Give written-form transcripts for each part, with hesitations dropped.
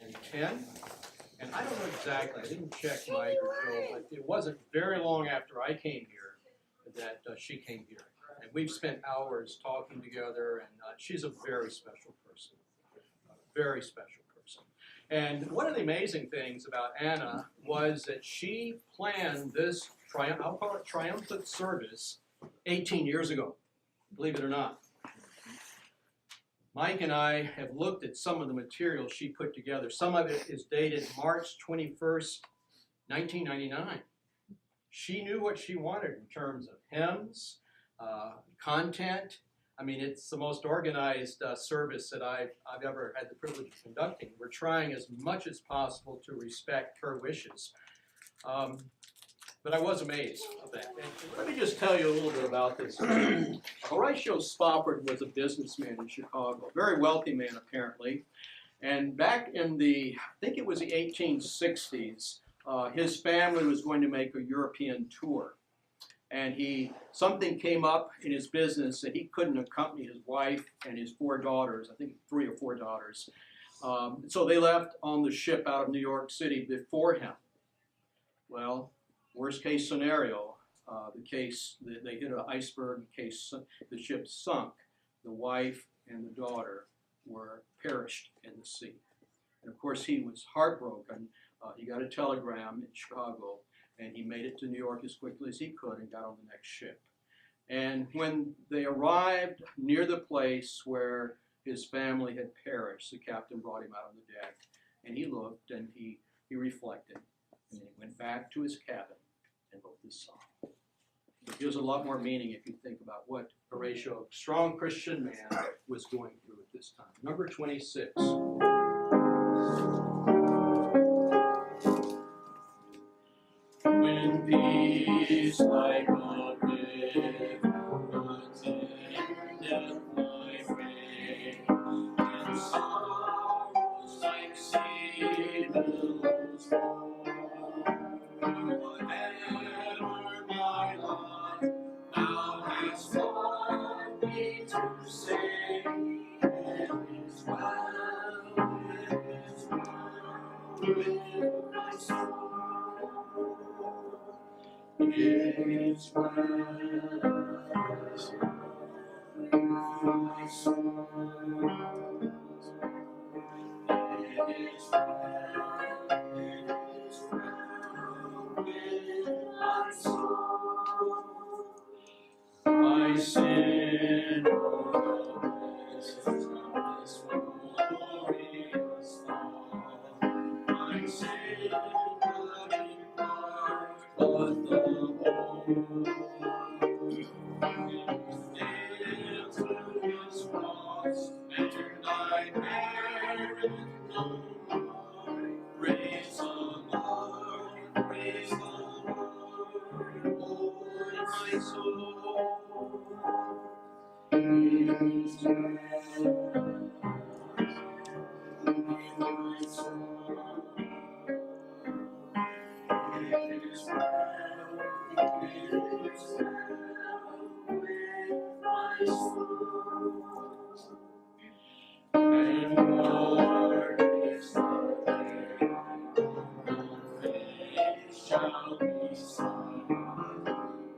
and 10. And I don't know exactly, I didn't check Mike or Joe, but it wasn't very long after I came here that she came here. And we've spent hours talking together, and she's a very special person. Very special person. And one of the amazing things about Anna was that she planned this, I'll call it triumphant service, 18 years ago, believe it or not. Mike and I have looked at some of the material she put together. Some of it is dated March 21st, 1999. She knew what she wanted in terms of hymns, content. I mean, it's the most organized service that I've ever had the privilege of conducting. We're trying as much as possible to respect her wishes. But I was amazed of that. And let me just tell you a little bit about this. Horatio Spofford was a businessman in Chicago, a very wealthy man apparently. And back in I think it was the 1860s, his family was going to make a European tour. And something came up in his business that he couldn't accompany his wife and his 4 daughters, I think 3 or 4 daughters. So they left on the ship out of New York City before him. Well, worst case scenario, they hit an iceberg, the ship sunk. The wife and the daughter were perished in the sea. And of course he was heartbroken. He got a telegram in Chicago, and he made it to New York as quickly as he could and got on the next ship. And when they arrived near the place where his family had perished, the captain brought him out on the deck, and he looked and he reflected, and he went back to his cabin and wrote this song. It gives a lot more meaning if you think about what Horatio, a strong Christian man, was going through at this time. Number 26. When peace like a river attendeth my way, and sorrows like sea billows roll, whatever my lot, thou hast taught me to say, it is well with my soul. It's well with my soul. It is well with my soul. My sin, is of this glorious fall. My sin, but the whole nailed to his cross, and I bear it no more. Praise the Lord, oh my soul. It is well with my soul. It is well with my soul. And Lord is there, no face shall be seen.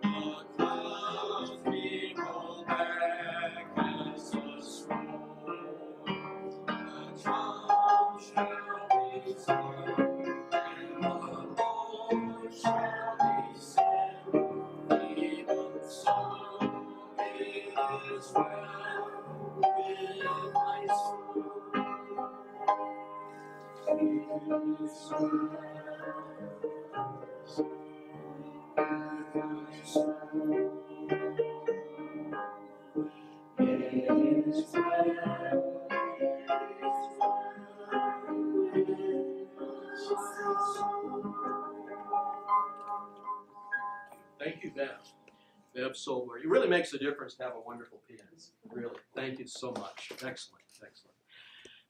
The clouds may roll back as a scroll. The trump shall be sound, and the Lord shall descend. Even so, it is well with my soul. It is well with my soul. It is well with my soul. Thank you, Bev. Bev Solberg. It really makes a difference to have a wonderful pianist. Really. Thank you so much. Excellent. Excellent.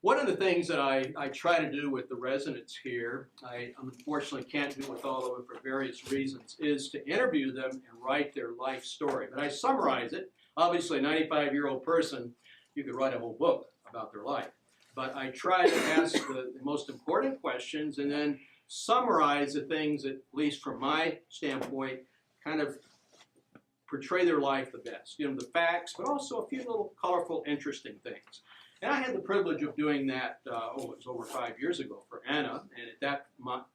One of the things that I try to do with the residents here, I unfortunately can't do with all of them for various reasons, is to interview them and write their life story. But I summarize it. Obviously, a 95-year-old person, you could write a whole book about their life. but I try to ask the most important questions and then summarize the things, at least from my standpoint, kind of portray their life the best. You know, the facts, but also a few little colorful, interesting things. And I had the privilege of doing that, it was over 5 years ago for Anna, and at that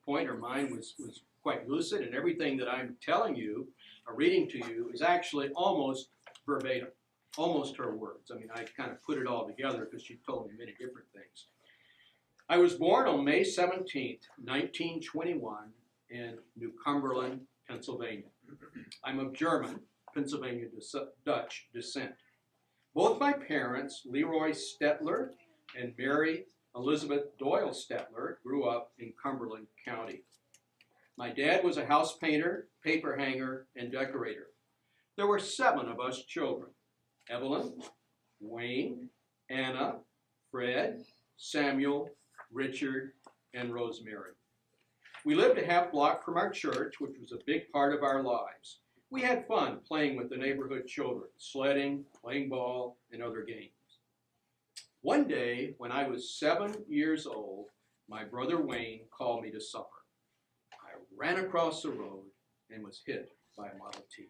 point her mind was quite lucid, and everything that I'm telling you, or reading to you, is actually almost verbatim, almost her words. I mean, I kind of put it all together because she told me many different things. I was born on May 17th, 1921, in New Cumberland, Pennsylvania. I'm of German, Pennsylvania Dutch descent. Both my parents, Leroy Stetler and Mary Elizabeth Doyle Stetler, grew up in Cumberland County. My dad was a house painter, paper hanger, and decorator. There were 7 of us children: Evelyn, Wayne, Anna, Fred, Samuel, Richard, and Rosemary. We lived a half block from our church, which was a big part of our lives. We had fun playing with the neighborhood children, sledding, playing ball, and other games. One day, when I was 7 years old, my brother Wayne called me to supper. I ran across the road and was hit by a Model T.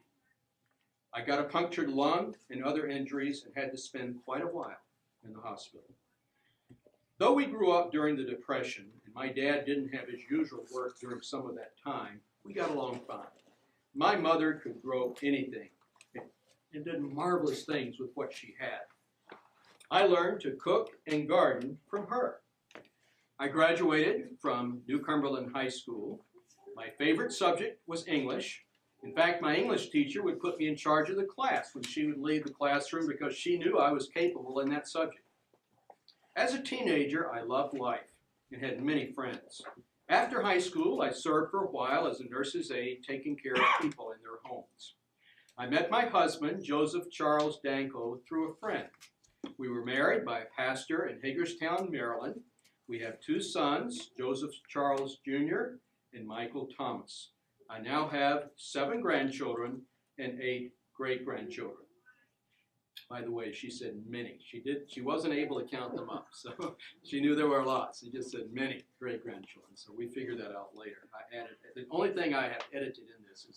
I got a punctured lung and other injuries and had to spend quite a while in the hospital. Though we grew up during the Depression, and my dad didn't have his usual work during some of that time, we got along fine. My mother could grow anything and did marvelous things with what she had. I learned to cook and garden from her. I graduated from New Cumberland High School. My favorite subject was English. In fact, my English teacher would put me in charge of the class when she would leave the classroom because she knew I was capable in that subject. As a teenager, I loved life and had many friends. After high school, I served for a while as a nurse's aide, taking care of people in their homes. I met my husband, Joseph Charles Danko, through a friend. We were married by a pastor in Hagerstown, Maryland. We have 2 sons, Joseph Charles Jr. and Michael Thomas. I now have 7 grandchildren and 8 great-grandchildren. By the way, she said many. She wasn't able to count them up, so she knew there were lots. She just said many great-grandchildren, so we figured that out later. I added, the only thing I have edited in this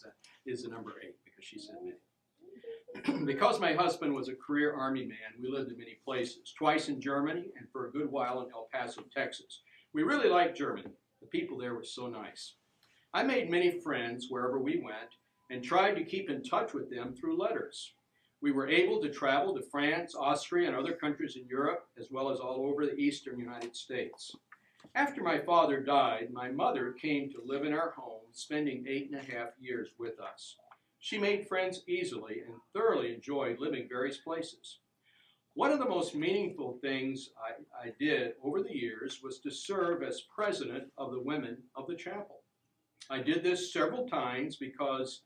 is the number 8, because she said many. Because my husband was a career Army man, we lived in many places, twice in Germany and for a good while in El Paso, Texas. We really liked Germany. The people there were so nice. I made many friends wherever we went and tried to keep in touch with them through letters. We were able to travel to France, Austria, and other countries in Europe, as well as all over the eastern United States. After my father died, my mother came to live in our home, spending 8.5 years with us. She made friends easily and thoroughly enjoyed living various places. One of the most meaningful things I did over the years was to serve as president of the women of the chapel. I did this several times because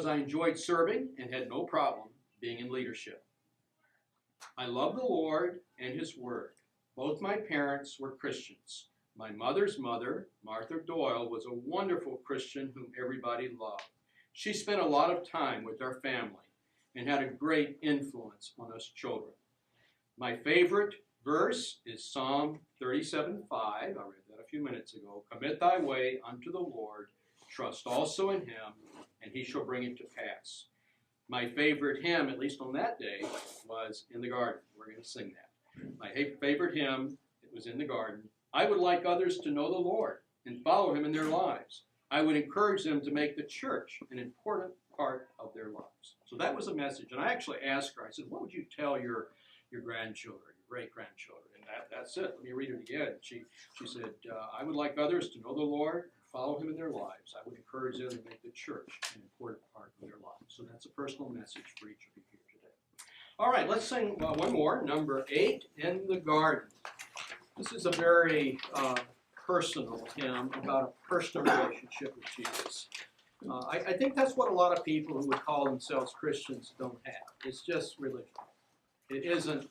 I enjoyed serving and had no problem being in leadership. I love the Lord and His Word. Both my parents were Christians. My mother's mother, Martha Doyle, was a wonderful Christian whom everybody loved. She spent a lot of time with our family and had a great influence on us children. My favorite verse is Psalm 37:5. I read that a few minutes ago. Commit thy way unto the Lord, trust also in Him, and He shall bring it to pass. My favorite hymn, at least on that day, was In the Garden. We're going to sing that. My favorite hymn, it was In the Garden. I would like others to know the Lord and follow Him in their lives. I would encourage them to make the church an important part of their lives. So that was a message. And I actually asked her, I said, what would you tell your grandchildren, your great-grandchildren? And that's it. Let me read it again. She said, I would like others to know the Lord, follow Him in their lives. I would encourage them to make the church an important part of their lives. So that's a personal message for each of you here today. All right, let's sing one more, number 8, In the Garden. This is a very personal hymn about a personal relationship with Jesus. I think that's what a lot of people who would call themselves Christians don't have. It's just religion. It isn't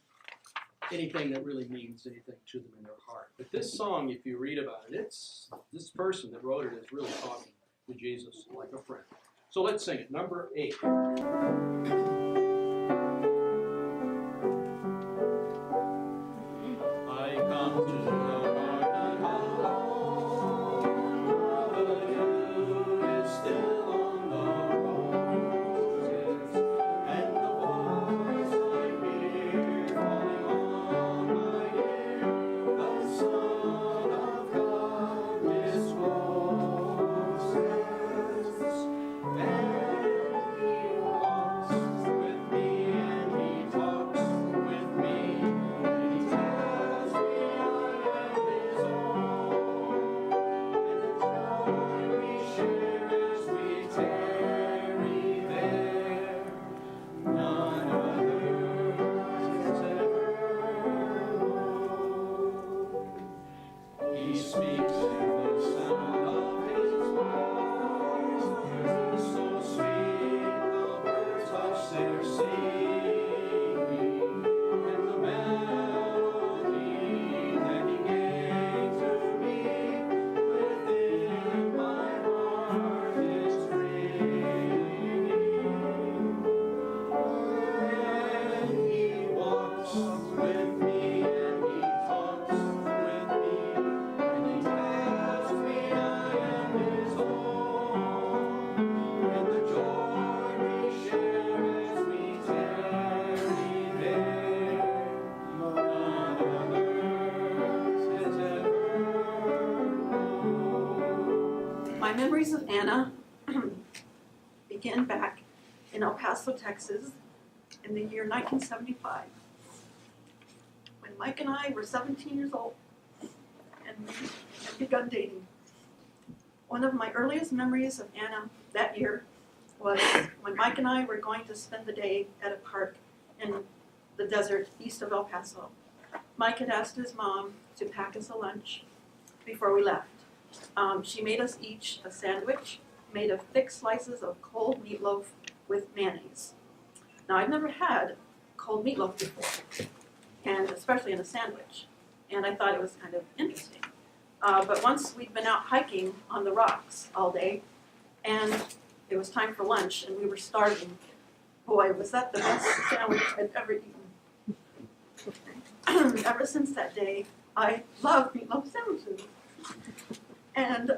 anything that really means anything to them in their heart. But this song, if you read about it, it's this person that wrote it is really talking to Jesus like a friend. So let's sing it. Number 8. My memories of Anna begin back in El Paso, Texas, in the year 1975, when Mike and I were 17 years old and we had begun dating. One of my earliest memories of Anna that year was when Mike and I were going to spend the day at a park in the desert east of El Paso. Mike had asked his mom to pack us a lunch before we left. She made us each a sandwich made of thick slices of cold meatloaf with mayonnaise. Now, I'd never had cold meatloaf before, and especially in a sandwich, and I thought it was kind of interesting. But once we'd been out hiking on the rocks all day, and it was time for lunch, and we were starving, boy, was that the best sandwich I'd ever eaten. Ever since that day, I love meatloaf sandwiches. And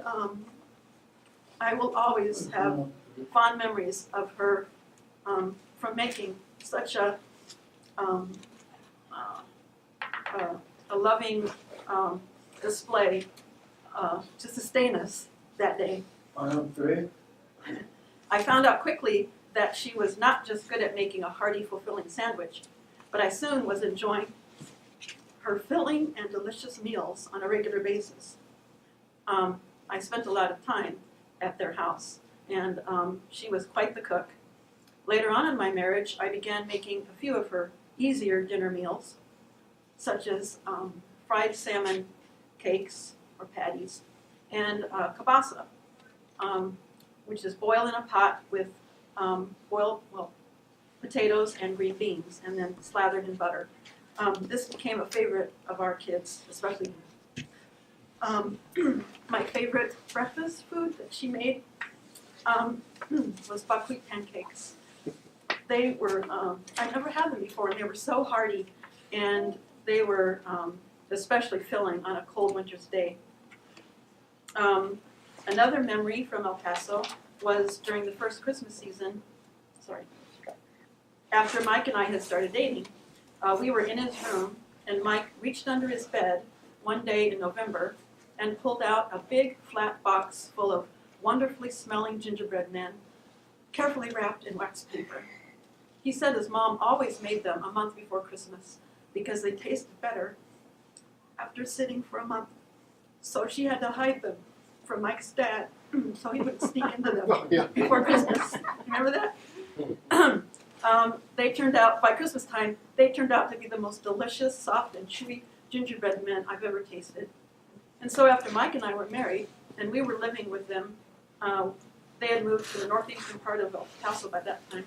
I will always have fond memories of her from making such a loving display to sustain us that day. I found out quickly that she was not just good at making a hearty, fulfilling sandwich, but I soon was enjoying her filling and delicious meals on a regular basis. I spent a lot of time at their house, and she was quite the cook. Later on in my marriage, I began making a few of her easier dinner meals, such as fried salmon cakes or patties, and kielbasa, which is boiled in a pot with potatoes and green beans, and then slathered in butter. This became a favorite of our kids, especially my favorite breakfast food that she made was buckwheat pancakes. They were, I'd never had them before, and they were so hearty, and they were especially filling on a cold winter's day. Another memory from El Paso was during the first Christmas season, after Mike and I had started dating. We were in his room, and Mike reached under his bed one day in November and pulled out a big flat box full of wonderfully smelling gingerbread men, carefully wrapped in wax paper. He said his mom always made them a month before Christmas because they tasted better after sitting for a month. So she had to hide them from Mike's dad so he wouldn't sneak into them before Christmas. Remember that? They turned out, by Christmas time, they turned out to be the most delicious, soft, and chewy gingerbread men I've ever tasted. And so after Mike and I were married, and we were living with them, they had moved to the northeastern part of El Paso by that time,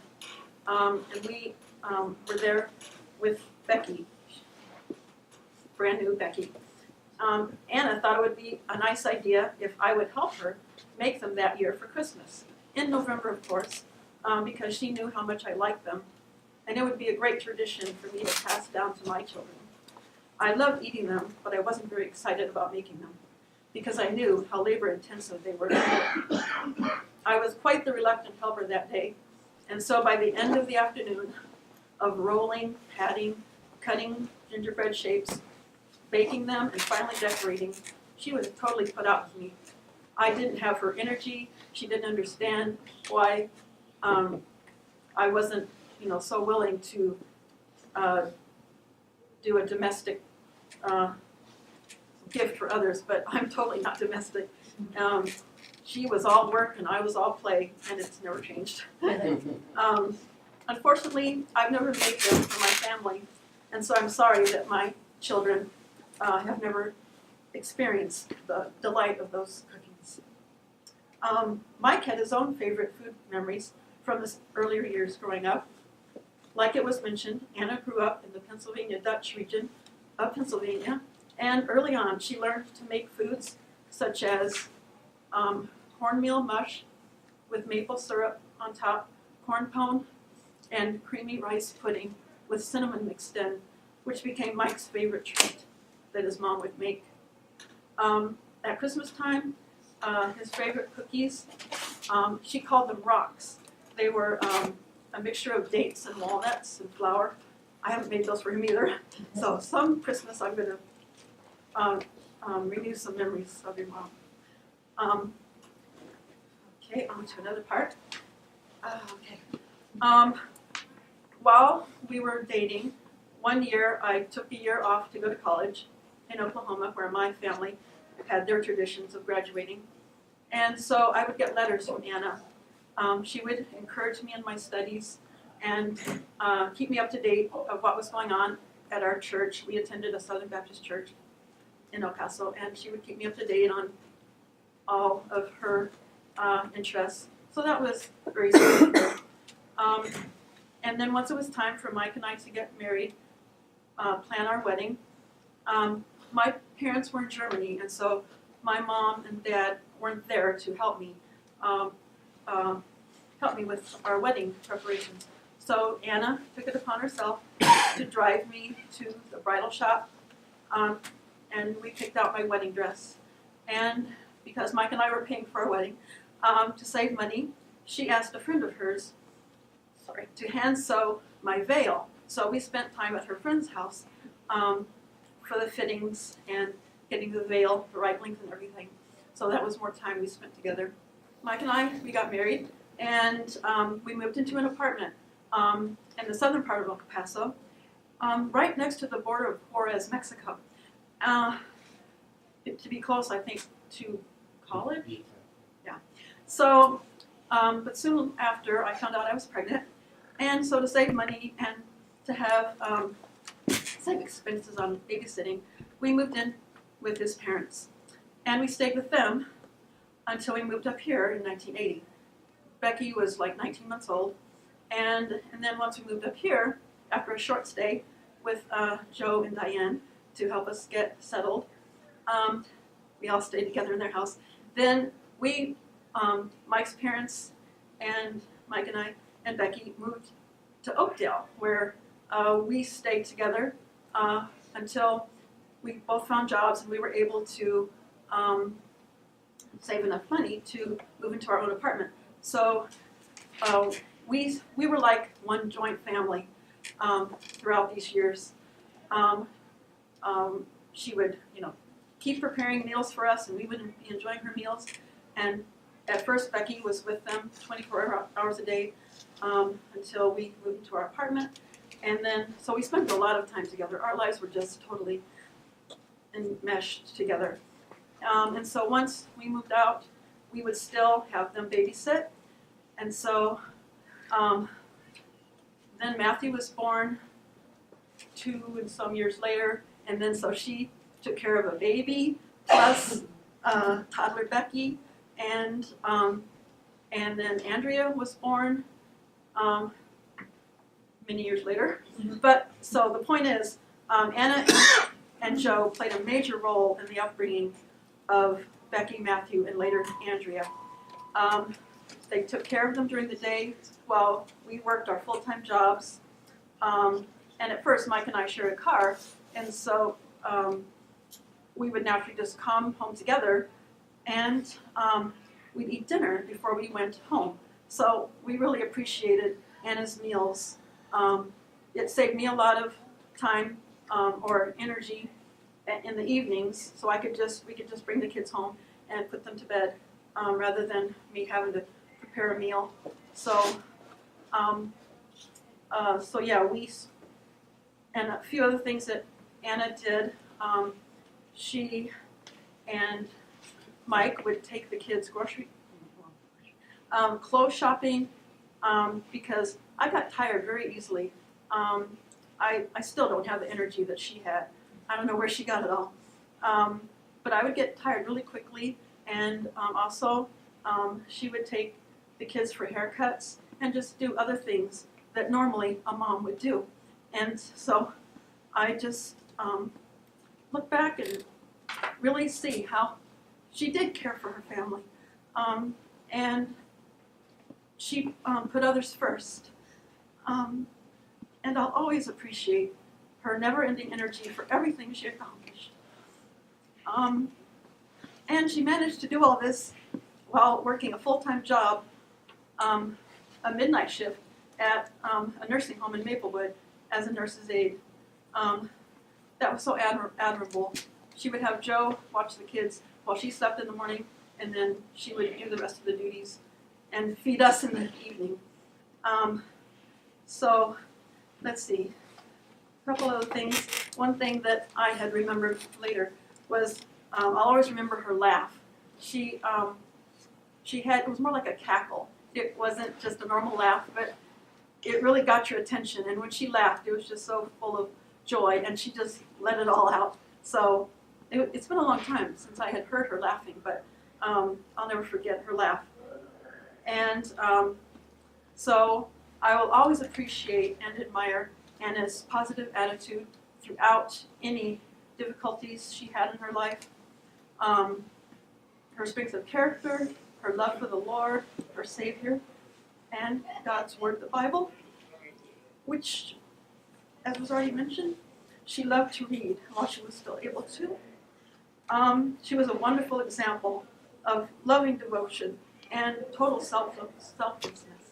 and we were there with Becky, brand new Becky. Anna thought it would be a nice idea if I would help her make them that year for Christmas, in November, of course, because she knew how much I liked them, and it would be a great tradition for me to pass down to my children. I loved eating them, but I wasn't very excited about making them, because I knew how labor-intensive they were. I was quite the reluctant helper that day, and so by the end of the afternoon of rolling, patting, cutting gingerbread shapes, baking them, and finally decorating, she was totally put out with me. I didn't have her energy. She didn't understand why I wasn't, so willing to do a domestic gift for others, but I'm totally not domestic. She was all work and I was all play, and it's never changed. Unfortunately, I've never made them for my family, and so I'm sorry that my children have never experienced the delight of those cookies. Mike had his own favorite food memories from his earlier years growing up. Like it was mentioned, Anna grew up in the Pennsylvania Dutch region of Pennsylvania, and early on she learned to make foods such as cornmeal mush with maple syrup on top, corn pone, and creamy rice pudding with cinnamon mixed in, which became Mike's favorite treat that his mom would make. At Christmas time, his favorite cookies, she called them rocks. They were a mixture of dates and walnuts and flour. I haven't made those for him either. So some Christmas I'm going to renew some memories of your mom. Okay, on to another part. Okay. While we were dating, one year I took a year off to go to college in Oklahoma, where my family had their traditions of graduating. And so I would get letters from Anna. She would encourage me in my studies and keep me up to date of what was going on at our church. We attended a Southern Baptist church in El Paso, and she would keep me up to date on all of her interests. So that was very sweet. And then once it was time for Mike and I to get married, plan our wedding, my parents were in Germany, and so my mom and dad weren't there to help me with our wedding preparations. So Anna took it upon herself to drive me to the bridal shop, and we picked out my wedding dress. And because Mike and I were paying for our wedding, to save money, she asked a friend of hers, to hand sew my veil. So we spent time at her friend's house for the fittings and getting the veil the right length and everything. So that was more time we spent together. Mike and I, we got married, and we moved into an apartment in the southern part of El Paso, right next to the border of Juarez, Mexico. To be close, I think, to college. Yeah. So, but soon after, I found out I was pregnant, and so to save money and to have save expenses on babysitting, we moved in with his parents, and we stayed with them until we moved up here in 1980. Becky was like 19 months old, and then once we moved up here, after a short stay with Joe and Diane to help us get settled, we all stayed together in their house. Then we, Mike's parents and Mike and I and Becky moved to Oakdale, where we stayed together until we both found jobs and we were able to save enough money to move into our own apartment. So we were like one joint family throughout these years. She would, keep preparing meals for us, and we would be enjoying her meals. And at first, Becky was with them 24 hours a day until we moved into our apartment. And then, so we spent a lot of time together. Our lives were just totally enmeshed together. And so once we moved out, we would still have them babysit. And so then Matthew was born 2 and some years later. And then so she took care of a baby plus toddler Becky. And then Andrea was born many years later. But so the point is, Anna and Joe played a major role in the upbringing of Becky, Matthew, and later Andrea. They took care of them during the day while we worked our full-time jobs. And at first, Mike and I shared a car, and so we would naturally just come home together, and we'd eat dinner before we went home. So we really appreciated Anna's meals. It saved me a lot of time or energy in the evenings, so we could just bring the kids home and put them to bed rather than me having to prepare a meal. So, yeah, and a few other things that Anna did. She and Mike would take the kids clothes shopping because I got tired very easily. I still don't have the energy that she had. I don't know where she got it all. But I would get tired really quickly, and also she would take the kids for haircuts and just do other things that normally a mom would do. And so I just look back and really see how she did care for her family. And she put others first. And I'll always appreciate her never-ending energy for everything she accomplished. And she managed to do all this while working a full-time job, a midnight shift at a nursing home in Maplewood as a nurse's aide. That was so admirable. She would have Joe watch the kids while she slept in the morning, and then she would do the rest of the duties. and feed us in the evening. So let's see, a couple other things. One thing that I had remembered later was I'll always remember her laugh. She had, it was more like a cackle. It wasn't just a normal laugh, but it really got your attention. And when she laughed, it was just so full of joy, and she just let it all out. So it's been a long time since I had heard her laughing, but I'll never forget her laugh. And so I will always appreciate and admire Anna's positive attitude throughout any difficulties she had in her life. Her strength of character, her love for the Lord, her Savior, and God's Word, the Bible, which, as was already mentioned, she loved to read while she was still able to. She was a wonderful example of loving devotion and total selflessness.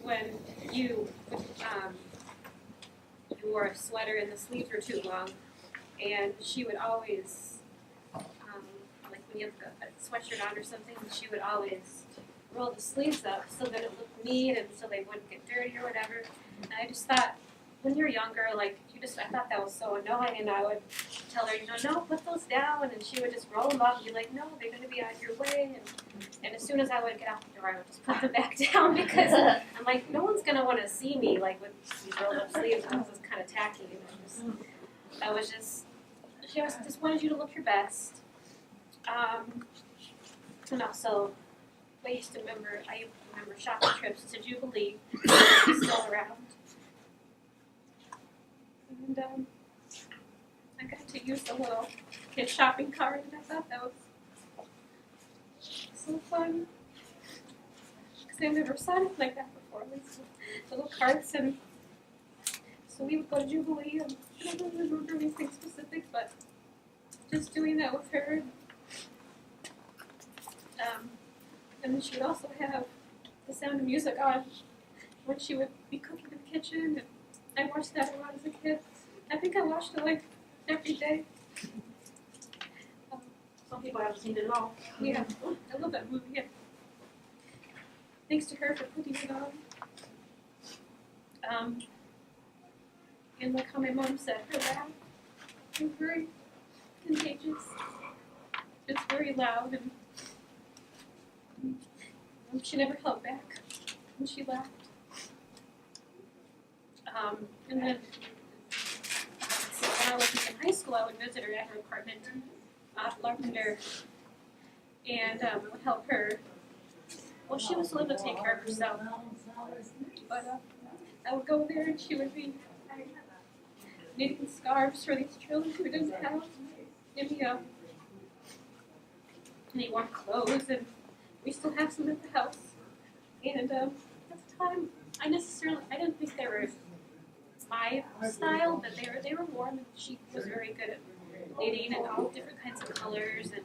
When you wore a sweater and the sleeves were too long, and she would always, like when you have a sweatshirt on or something, she would always roll the sleeves up so that it looked neat and so they wouldn't get dirty or whatever. And I just thought, when you're younger, like I thought that was so annoying, and I would tell her, no, put those down, and she would just roll them up and be like, no, they're going to be out of your way. And as soon as I would get out the door, I would just put them back down because I'm like, no one's going to want to see me like with these rolled up sleeves. I was just kind of tacky. She always just wanted you to look your best. And also, I remember shopping trips to Jubilee. She's still around. And I got to use the little kid shopping cart, and I thought that was so fun. Because I've never saw anything like that before. These little carts, and so we would go to Jubilee, and I don't remember anything specific, but just doing that with her. And then she would also have The Sound of Music on when she would be cooking in the kitchen, and I watched that a lot as a kid. I think I watched it like every day. Some people haven't seen it at all. Yeah, I love that movie. Yeah. Thanks to her for putting it on. And like how my mom said, her laugh is very contagious. It's very loud, and she never held back when she laughed. And then when I was in high school, I would visit her at her apartment off Larpenter, and I would help her. Well, she was able to take care of herself, but I would go there and she would be knitting scarves for these children who didn't have any warm clothes, and we still have some at the house. And at the time, I didn't think they were my style, but they were warm, and she was very good at knitting and all different kinds of colors, and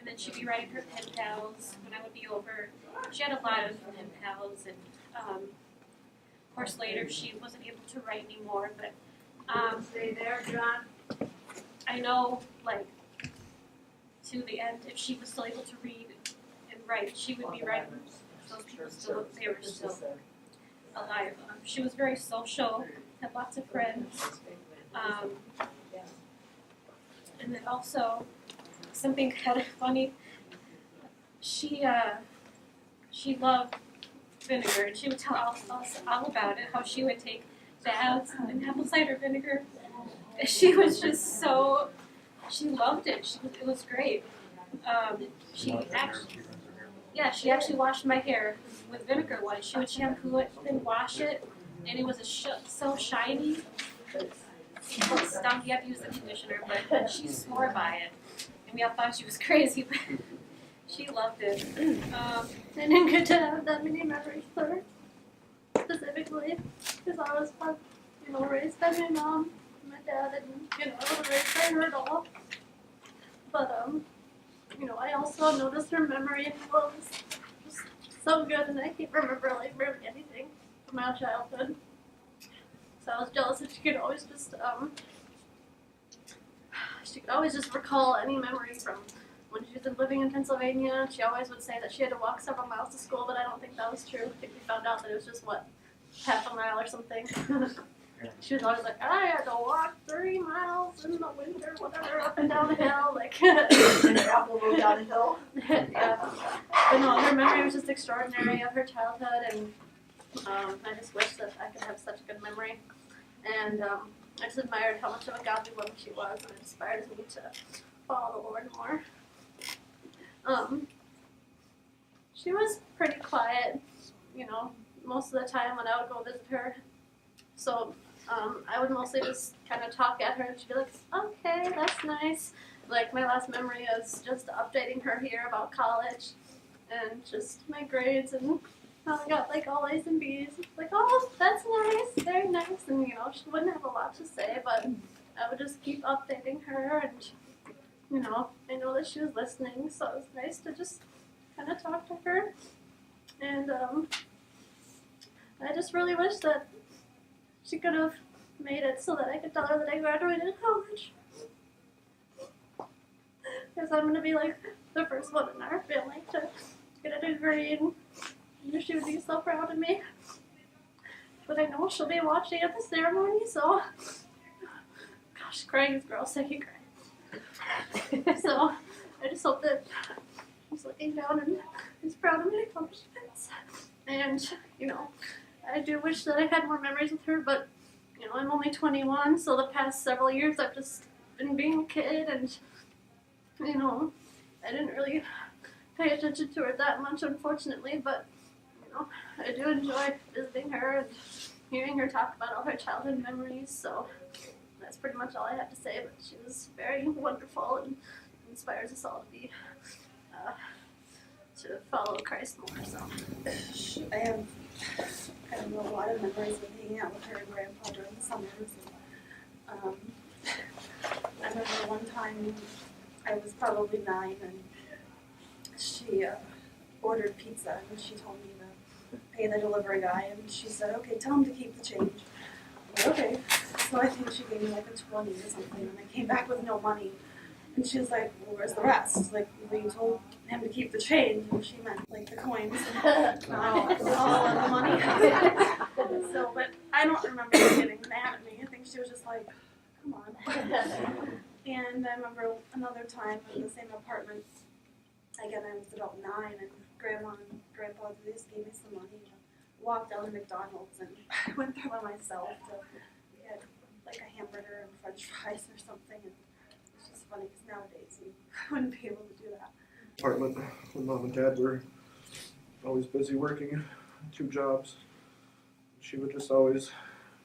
then she'd be writing her pen pals when I would be over. She had a lot of pen pals, and of course later she wasn't able to write anymore, but Stay there, John. I know, like, to the end, if she was still able to read and write, she would be writing. Those people they were still alive. She was very social, had lots of friends. And then also, something kind of funny, she loved vinegar, and she would tell us all about it, how she would take baths in apple cider vinegar. She was just she loved it. It was great. She actually washed my hair with vinegar once. She would shampoo it, then wash it, and it was so shiny. It stunk. You have to use the conditioner, but she swore by it, and we all thought she was crazy, but she loved it. I didn't get to have that many memories for her, specifically, because I was, raised by my mom, and my dad, and, I wasn't raised by her at all. But, I also noticed her memory was just so good, and I can't remember, really anything from my childhood. So I was jealous that she could always just recall any memory from when she was living in Pennsylvania, she always would say that she had to walk several miles to school, but I don't think that was true. I think we found out that it was just, half a mile or something. She was always like, I had to walk 3 miles in the winter, whatever, up and down the hill, like. And gravel road down a hill. Yeah. But no, her memory was just extraordinary of her childhood, and I just wish that I could have such a good memory. And I just admired how much of a godly woman she was, and it inspires me to follow the Lord more. She was pretty quiet, most of the time when I would go visit her. So I would mostly just kind of talk at her, and she'd be like, okay, that's nice. Like, my last memory is just updating her here about college and just my grades and how I got, like, all A's and B's. Like, oh, that's nice, very nice. And, she wouldn't have a lot to say, but I would just keep updating her, and, I know that she was listening, so it was nice to just kind of talk to her. And I just really wish that she could have made it so that I could tell her that I graduated college. Because I'm going to be like the first one in our family to get a degree, and she would be so proud of me. But I know she'll be watching at the ceremony, so gosh, crying is gross. I hate crying. So I just hope that she's looking down and is proud of my accomplishments. And I do wish that I had more memories with her, but I'm only 21, so the past several years I've just been being a kid, and I didn't really pay attention to her that much, unfortunately, but I do enjoy visiting her and hearing her talk about all her childhood memories. So that's pretty much all I have to say, but she was very wonderful and inspires us all to be to follow Christ more. So I have a lot of memories of hanging out with her and Grandpa during the summers. And, I remember one time I was probably 9, and she ordered pizza, and she told me to pay the delivery guy, and she said, okay, tell him to keep the change. I'm like, okay. So I think she gave me like a 20 or something, and I came back with no money. And she was like, well, where's the rest? Like, well, you told him to keep the change, and she meant like the coins, not all of the money. So, but I don't remember her getting mad at me. I think she was just like, come on. And I remember another time in the same apartment, again, I was about 9, and Grandma and Grandpa just gave me some money to walk down to McDonald's, and I went there by myself to get like a hamburger and french fries or something. And it's just funny because nowadays you wouldn't be able to do that. Apartment when Mom and Dad were always busy working 2 jobs. She would just always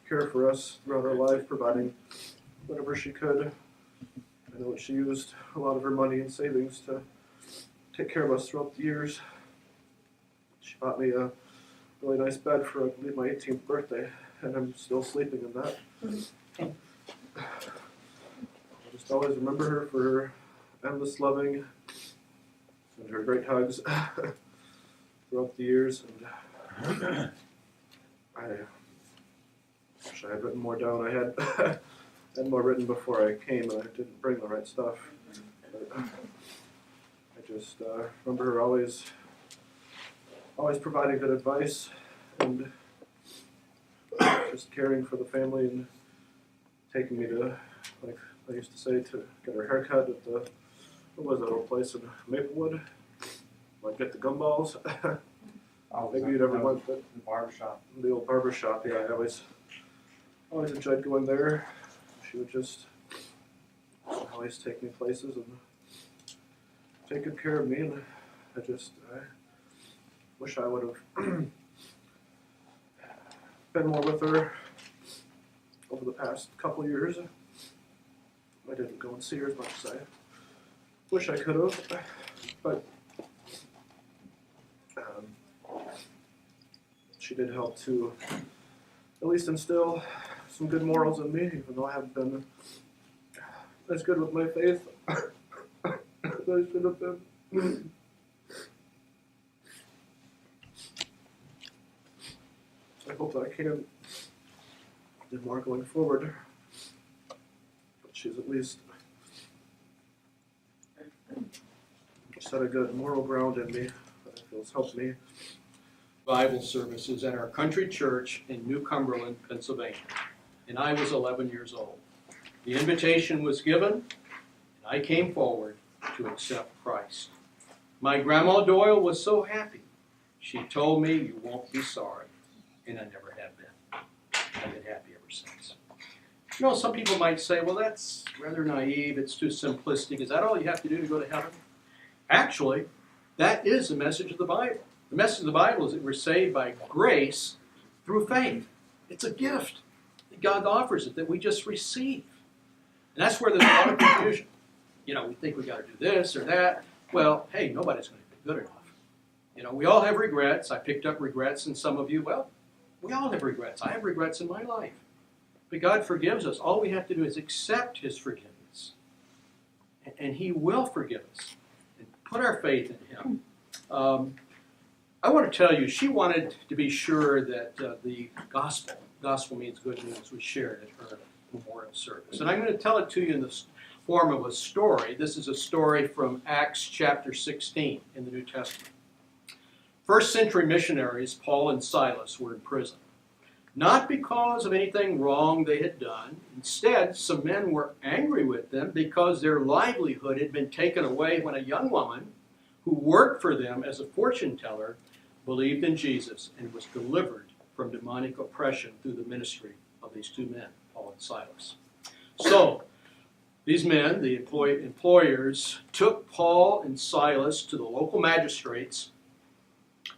care for us throughout our life, providing whatever she could. I know that she used a lot of her money and savings to take care of us throughout the years. She bought me a really nice bed for, I believe, my 18th birthday, and I'm still sleeping in that. I just always remember her for her endless loving and her great hugs throughout the years. And I wish I had written more down. I had more written before I came, and I didn't bring the right stuff. But I just remember her always providing good advice and just caring for the family and taking me to, like I used to say, to get her haircut at the, what was that old place in Maplewood? Like get the gumballs. Maybe you'd ever went to the barbershop. the old barber shop. Yeah, I always enjoyed going there. She would just always take me places and take good care of me, and I wish I would have been more with her over the past couple years. I didn't go and see her as much as I wish I could have, but she did help to at least instill some good morals in me, even though I haven't been as good with my faith as I should have been. I hope that I can do more going forward, but she's at least set a good moral ground in me that I feel has helped me. Bible services at our country church in New Cumberland, Pennsylvania, and I was 11 years old. The invitation was given, and I came forward to accept Christ. My Grandma Doyle was so happy. She told me, "You won't be sorry," and I never have been. I've been happy ever since. You know, some people might say, well, that's rather naive, it's too simplistic. Is that all you have to do to go to heaven? Actually, that is the message of the Bible. The message of the Bible is that we're saved by grace through faith. It's a gift that God offers it, that we just receive. And that's where there's a lot of confusion. You know, we think we got to do this or that. Well, hey, nobody's going to be good enough. You know, we all have regrets. I picked up regrets in some of you. Well, we all have regrets. I have regrets in my life. But God forgives us. All we have to do is accept His forgiveness. And He will forgive us. And put our faith in Him. I want to tell you, she wanted to be sure that the gospel means good news, was shared at her memorial service. And I'm going to tell it to you in the form of a story. This is a story from Acts chapter 16 in the New Testament. First century missionaries, Paul and Silas, were in prison. Not because of anything wrong they had done. Instead, some men were angry with them because their livelihood had been taken away when a young woman who worked for them as a fortune teller believed in Jesus and was delivered from demonic oppression through the ministry of these two men, Paul and Silas. So, these men, the employers, took Paul and Silas to the local magistrates,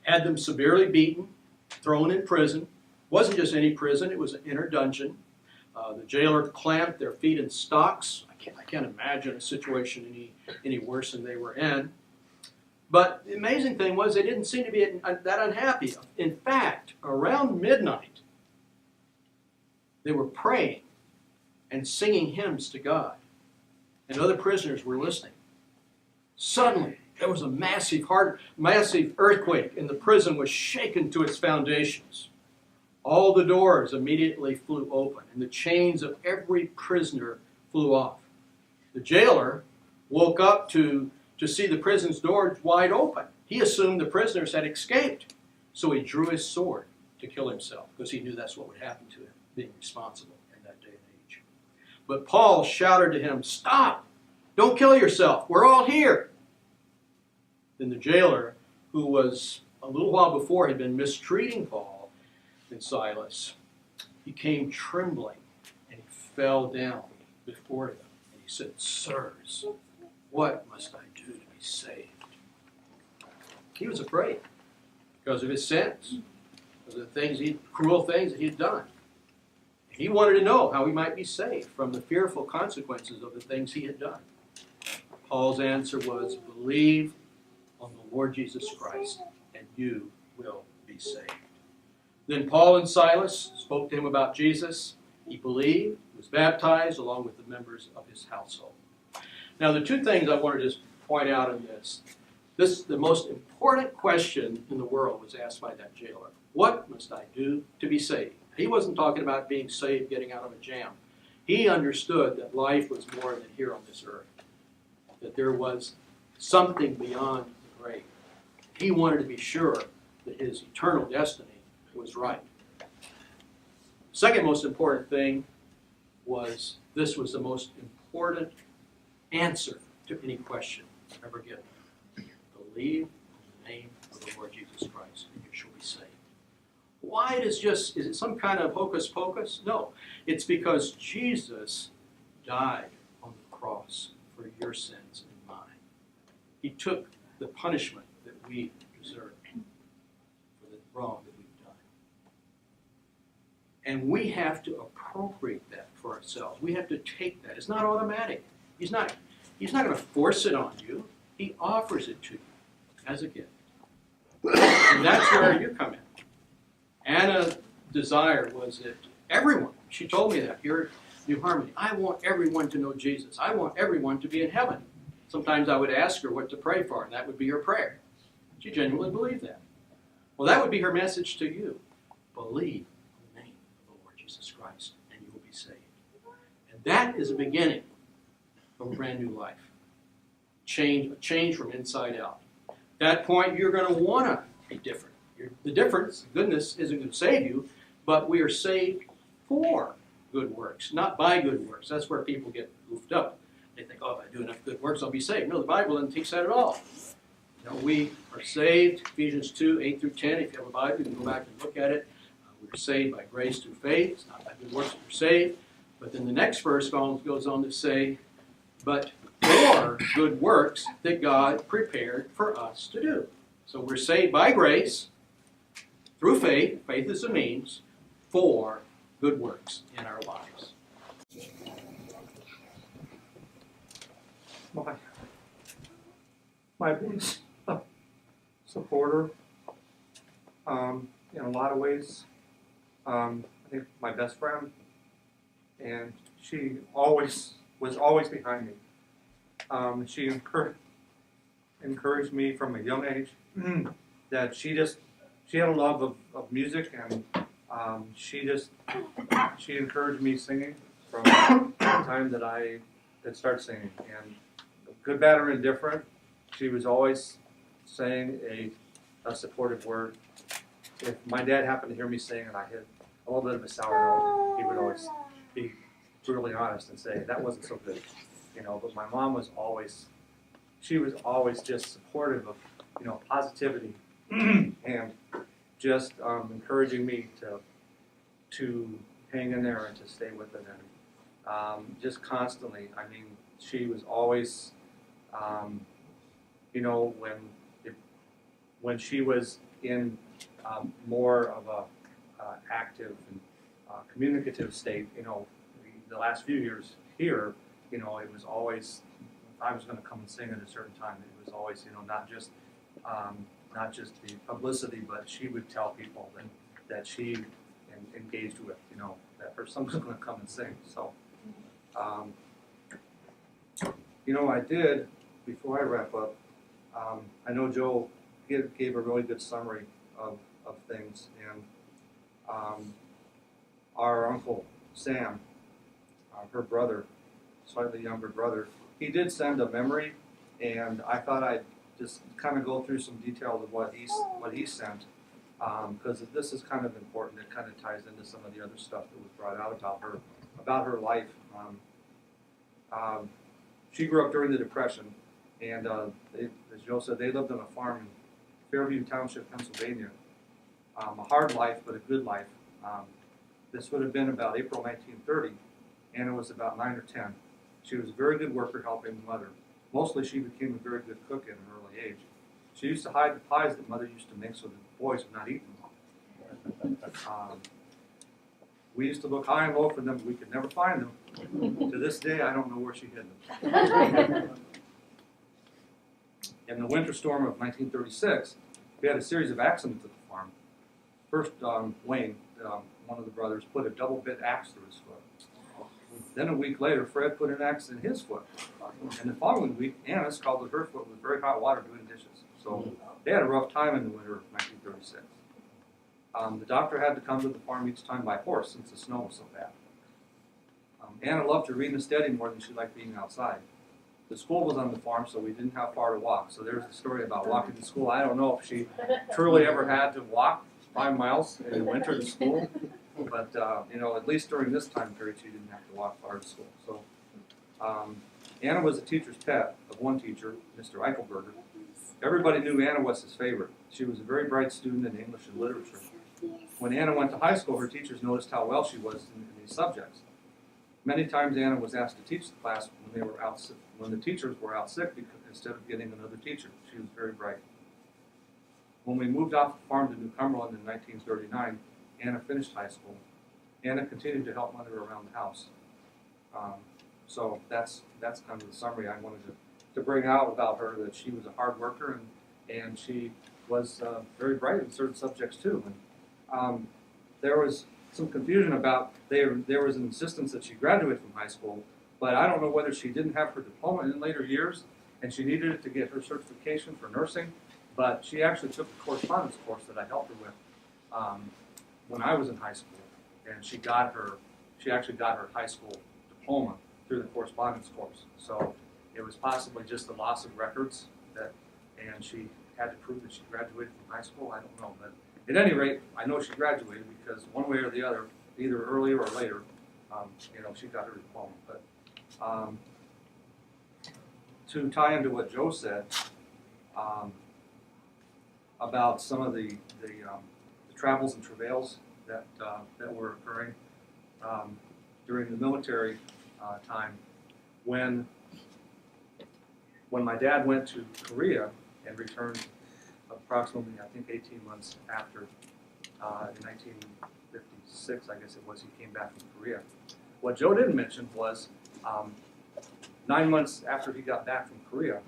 had them severely beaten, thrown in prison. It wasn't just any prison, it was an inner dungeon. The jailer clamped their feet in stocks. I can't imagine a situation any worse than they were in. But the amazing thing was they didn't seem to be that unhappy. In fact, around midnight, they were praying and singing hymns to God. And other prisoners were listening. Suddenly, there was a massive earthquake, and the prison was shaken to its foundations. All the doors immediately flew open, and the chains of every prisoner flew off. The jailer woke up to see the prison's doors wide open. He assumed the prisoners had escaped, so he drew his sword to kill himself, because he knew that's what would happen to him, being responsible in that day and age. But Paul shouted to him, "Stop! Don't kill yourself. We're all here." Then the jailer, who was a little while before had been mistreating Paul and Silas, he came trembling and he fell down before them. And he said, "Sirs, what must I do to be saved?" He was afraid because of his sins, because of the cruel things that he had done. He wanted to know how he might be saved from the fearful consequences of the things he had done. Paul's answer was, "Believe on the Lord Jesus Christ, and you will be saved." Then Paul and Silas spoke to him about Jesus. He believed, was baptized, along with the members of his household. Now, the two things I wanted to just point out in this, the most important question in the world was asked by that jailer. What must I do to be saved? He wasn't talking about being saved, getting out of a jam. He understood that life was more than here on this earth, that there was something beyond the grave. He wanted to be sure that his eternal destiny was right. Second most important thing was this was the most important answer to any question ever given. Believe in the name of the Lord Jesus Christ, and you shall be saved. Why is it some kind of hocus pocus? No. It's because Jesus died on the cross for your sins and mine. He took the punishment that we deserve for the wrong that we've done. And we have to appropriate that for ourselves. We have to take that. It's not automatic. He's not going to force it on you. He offers it to you as a gift. And that's where you come in. Anna's desire was that everyone, she told me that here at New Harmony, I want everyone to know Jesus. I want everyone to be in heaven. Sometimes I would ask her what to pray for, and that would be her prayer. She genuinely believed that. Well, that would be her message to you. Believe in the name of the Lord Jesus Christ, and you will be saved. And that is a beginning of a brand new life. change from inside out. At that point, you're going to want to be different. The difference, goodness, isn't going to save you, but we are saved for good works, not by good works. That's where people get goofed up. They think, oh, if I do enough good works, I'll be saved. No, the Bible doesn't teach that at all. You know, we are saved, Ephesians 2, 8 through 10. If you have a Bible, you can go back and look at it. We're saved by grace through faith. It's not by good works that we're saved. But then the next verse goes on to say, but for good works that God prepared for us to do. So we're saved by grace, through faith. Faith is a means for good works in our lives. My biggest supporter, in a lot of ways, I think my best friend, and she was always behind me. She encouraged me from a young age that she had a love of music, and she encouraged me singing from the time that I had started singing. And good, bad, or indifferent, she was always saying a supportive word. If my dad happened to hear me sing and I hit a little bit of a sour note, he would always be brutally honest and say, that wasn't so good. You know, but my mom was always just supportive of, you know, positivity and just encouraging me to hang in there and to stay with it. And just constantly, I mean, she was always, you know, when she was in more of a active and communicative state, you know, the last few years here, you know, it was always, if I was going to come and sing at a certain time, it was always, you know, not just the publicity, but she would tell people that she engaged with, you know, that her son was going to come and sing. So, you know, I did, before I wrap up, I know Joe gave a really good summary of things, and our Uncle Sam, her brother, slightly younger brother, he did send a memory, and I thought I'd just kind of go through some details of what he sent, because this is kind of important. It kind of ties into some of the other stuff that was brought out about her life. She grew up during the Depression, and as Joe said, they lived on a farm in Fairview Township, Pennsylvania. A hard life, but a good life. This would have been about April 1930, and it was about 9 or 10. She was a very good worker helping mother. Mostly she became a very good cook at an early age. She used to hide the pies that mother used to make so the boys would not eat them. We used to look high and low for them, but we could never find them. To this day, I don't know where she hid them. In the winter storm of 1936, we had a series of accidents at the farm. First, Wayne, one of the brothers, put a double-bit axe through his foot. Then a week later, Fred put an axe in his foot. And the following week, Anna scalded her foot with very hot water doing dishes. So they had a rough time in the winter of 1936. The doctor had to come to the farm each time by horse since the snow was so bad. Anna loved to read and study more than she liked being outside. The school was on the farm, so we didn't have far to walk. So there's the story about walking to school. I don't know if she truly ever had to walk 5 miles in the winter to school, but you know, at least during this time period, she didn't have to walk far to school. So Anna was a teacher's pet of one teacher, Mr. Eichelberger. Everybody knew Anna was his favorite. She was a very bright student in English and literature. When Anna went to high school, her teachers noticed how well she was in these subjects. Many times Anna was asked to teach the class when the teachers were out sick instead of getting another teacher. She was very bright. When we moved off the farm to New Cumberland in 1939, Anna finished high school. Anna continued to help mother around the house. So that's kind of the summary I wanted to bring out about her, that she was a hard worker and she was very bright in certain subjects too. And there was some confusion about, there was an insistence that she graduate from high school, but I don't know whether she didn't have her diploma in later years and she needed it to get her certification for nursing, but she actually took a correspondence course that I helped her with when I was in high school, and she actually got her high school diploma through the correspondence course. So it was possibly just the loss of records and she had to prove that she graduated from high school. I don't know, but at any rate, I know she graduated because one way or the other, either earlier or later, she got her diploma. But to tie into what Joe said about some of the travels and travails that were occurring during the military time, when my dad went to Korea and returned approximately, I think, 18 months after, in 1956, I guess it was, he came back from Korea. What Joe didn't mention was 9 months after he got back from Korea.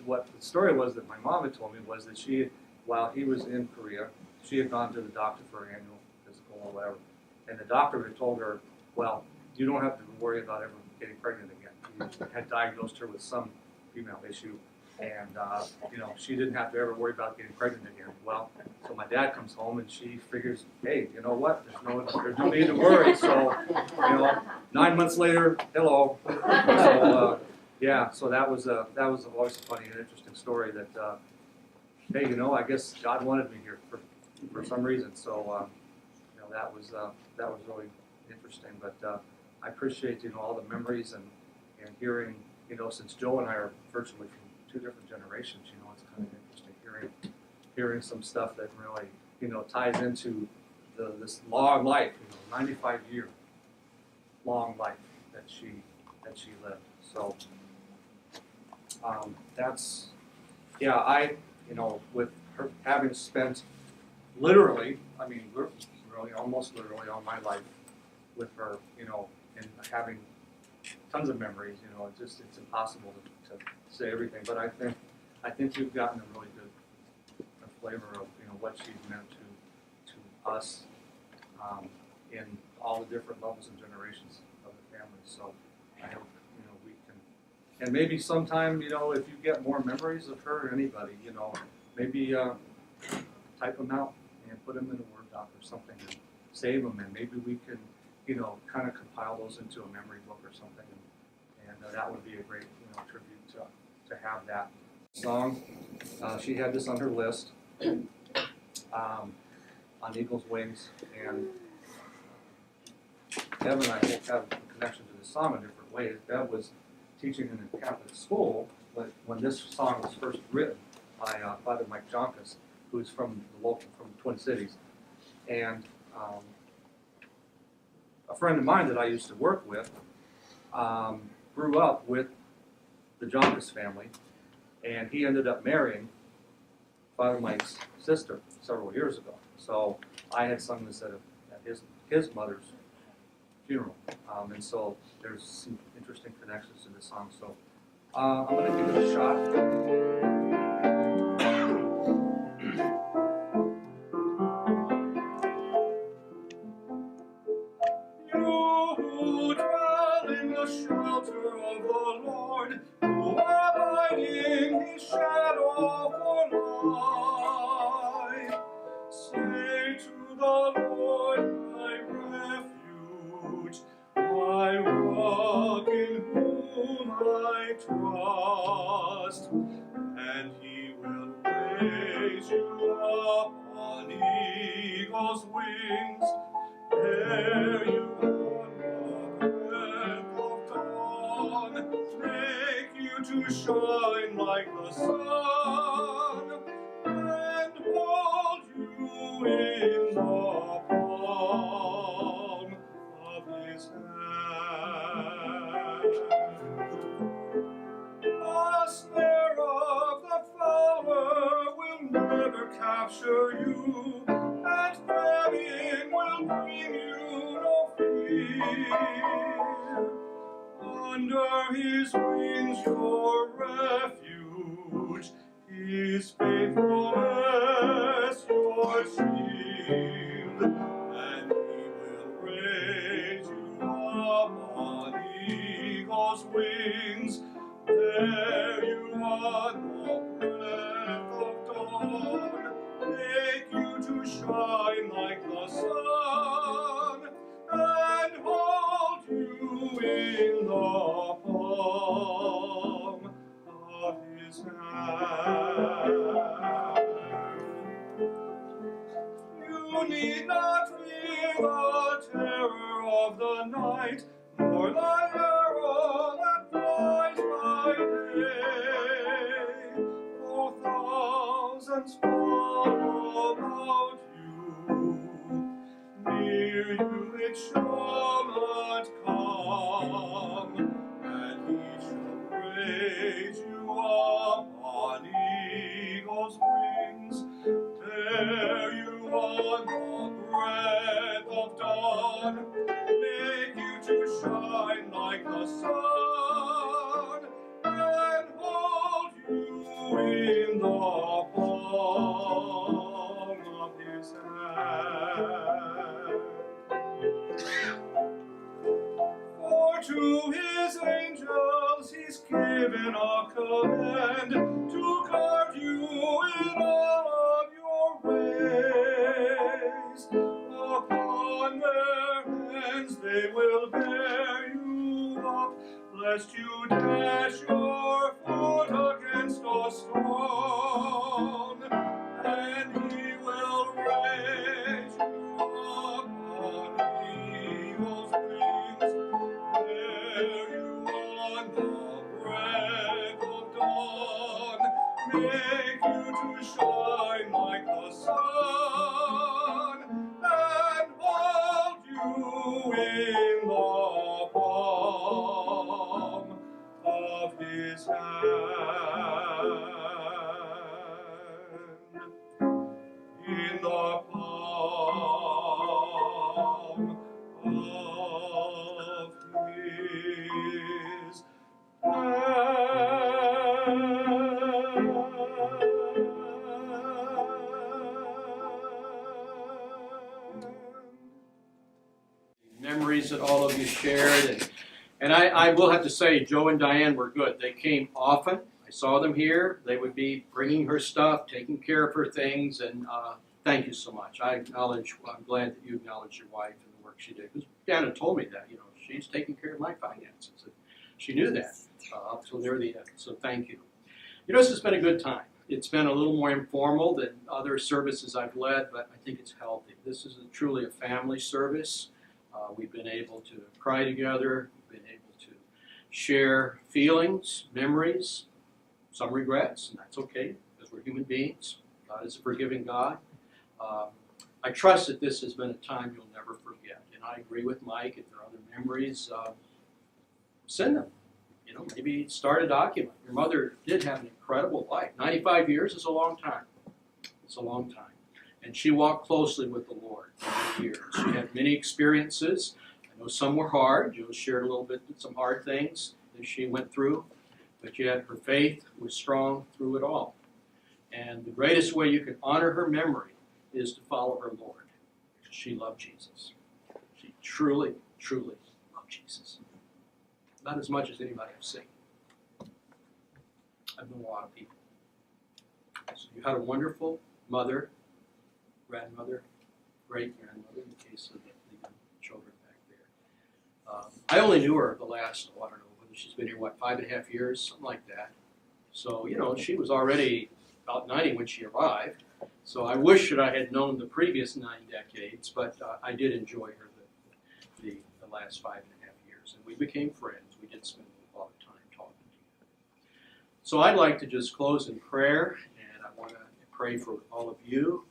What the story was that my mom had told me was that she, while he was in Korea, she had gone to the doctor for an annual physical or whatever, and the doctor had told her, well, you don't have to worry about ever getting pregnant again. He had diagnosed her with some female issue, and she didn't have to ever worry about getting pregnant again. Well, so my dad comes home and she figures, hey, you know what? There's no need to worry. So 9 months later, hello. So so that was always a funny and interesting story. That hey, I guess God wanted me here for some reason. So that was really interesting. But I appreciate all the memories and hearing since Joe and I are virtually from two different generations, it's kind of interesting hearing some stuff that really ties into this long life, 95-year long life that she lived. So that's with her having spent literally, almost literally all my life with her, and having tons of memories. It's impossible to say everything. But I think you've gotten a really good flavor of what she's meant to us in all the different levels and generations of the family. So I hope we can, and maybe sometime if you get more memories of her or anybody, maybe type them out and put them in a Word doc or something and save them, and maybe we can kind of compile those into a memory book or something, and that would be a great tribute to have that song. She had this on her list, on Eagle's Wings, and Bev and I both have a connection to this song in different ways. Bev was teaching in a Catholic school when this song was first written by Father Mike Jonkas, who's from the Twin Cities, and a friend of mine that I used to work with grew up with the Jonkas family, and he ended up marrying Father Mike's sister several years ago. So I had sung this at his mother's funeral, and so there's some interesting connections to this song. So I'm going to give it a shot. Shelter of the Lord, who abide in his shadow for life. Say to the Lord, my refuge, my rock in whom I trust, and he will raise you up on eagle's wings. There you make you to shine like the sun, and hold you in the palm of his hand. The snare of the fowler will never capture you, and famine will bring you no fear. Under his wings your refuge, his faithfulness your shield, and he will raise you up on eagle's wings. There you are, the breath of dawn, make you to shine like the sun, and hold in the palm of his hand. You need not fear the terror of the night, nor the arrow that flies by day. Though thousands fall about you, near you it shall not come, and he shall raise you up on eagle's wings, bear you on the breath of dawn, make you to shine like the sun, and hold you in the palm of his hand. For to his angels he's given a command to guard you in all of your ways. Upon their hands they will bear you up, lest you dash your foot against a stone. And he will raise you up on eagle's wings, bear you on the breath of dawn, make you to shine like the sun, and hold you in the palm of his hand. In the palm of his Memories that all of you shared, and I will have to say, Joe and Diane were good. They came often. I saw them here. They would be bringing her stuff, taking care of her things, and thank you so much. I'm glad that you acknowledge your wife and the work she did. Because Dana told me that, she's taking care of my finances. And she knew that up till near the end. So thank you. This has been a good time. It's been a little more informal than other services I've led, but I think it's healthy. This is truly a family service. We've been able to cry together. We've been able to share feelings, memories, some regrets, and that's okay because we're human beings. God is a forgiving God. I trust that this has been a time you'll never forget. And I agree with Mike. If there are other memories, send them. Maybe start a document. Your mother did have an incredible life. 95 years is a long time. It's a long time. And she walked closely with the Lord for many years. She had many experiences. I know some were hard. Joe shared a little bit of some hard things that she went through. But yet her faith was strong through it all. And the greatest way you can honor her memory is to follow her Lord. She loved Jesus. She truly, truly loved Jesus. Not as much as anybody I've seen. I've known a lot of people. So you had a wonderful mother, grandmother, great-grandmother, in the case of the young children back there. I only knew her the last, I don't know, whether she's been here, 5.5 years, something like that. So, she was already about 90 when she arrived. So I wish that I had known the previous 9 decades, but I did enjoy her the last 5.5 years. And we became friends. We did spend a lot of time talking together. So I'd like to just close in prayer, and I want to pray for all of you.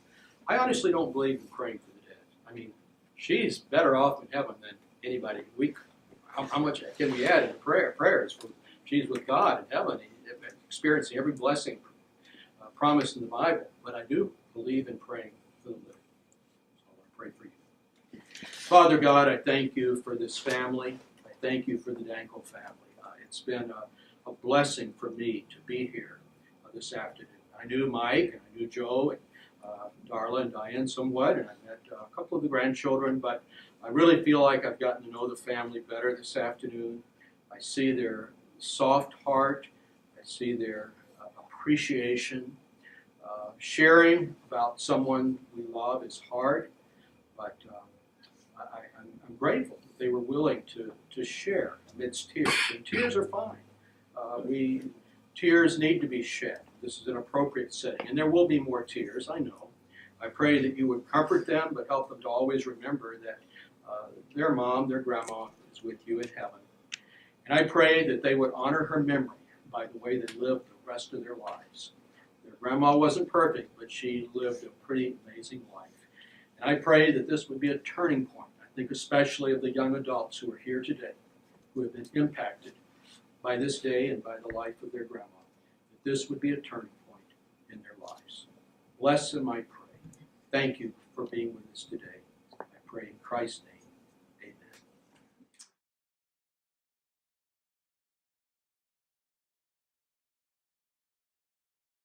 I honestly don't believe in praying for the dead. I mean, she's better off in heaven than anybody. How much can we add in prayer? Prayers. She's with God in heaven, experiencing every blessing promised in the Bible. But I do believe in praying for the living. So I want to pray for you. Father God, I thank you for this family. I thank you for the Danko family. It's been a blessing for me to be here this afternoon. I knew Mike, and I knew Joe, and Darla and Diane somewhat, and I met a couple of the grandchildren, but I really feel like I've gotten to know the family better this afternoon. I see their soft heart. I see their appreciation. Sharing about someone we love is hard, but I'm grateful that they were willing to share amidst tears. And tears are fine. Tears need to be shed. This is an appropriate setting. And there will be more tears, I know. I pray that you would comfort them, but help them to always remember that their mom, their grandma, is with you in heaven. And I pray that they would honor her memory by the way they lived the rest of their lives. Their grandma wasn't perfect, but she lived a pretty amazing life. And I pray that this would be a turning point. I think especially of the young adults who are here today, who have been impacted by this day and by the life of their grandma, that this would be a turning point in their lives. Bless them, I pray. Thank you for being with us today. I pray in Christ's name.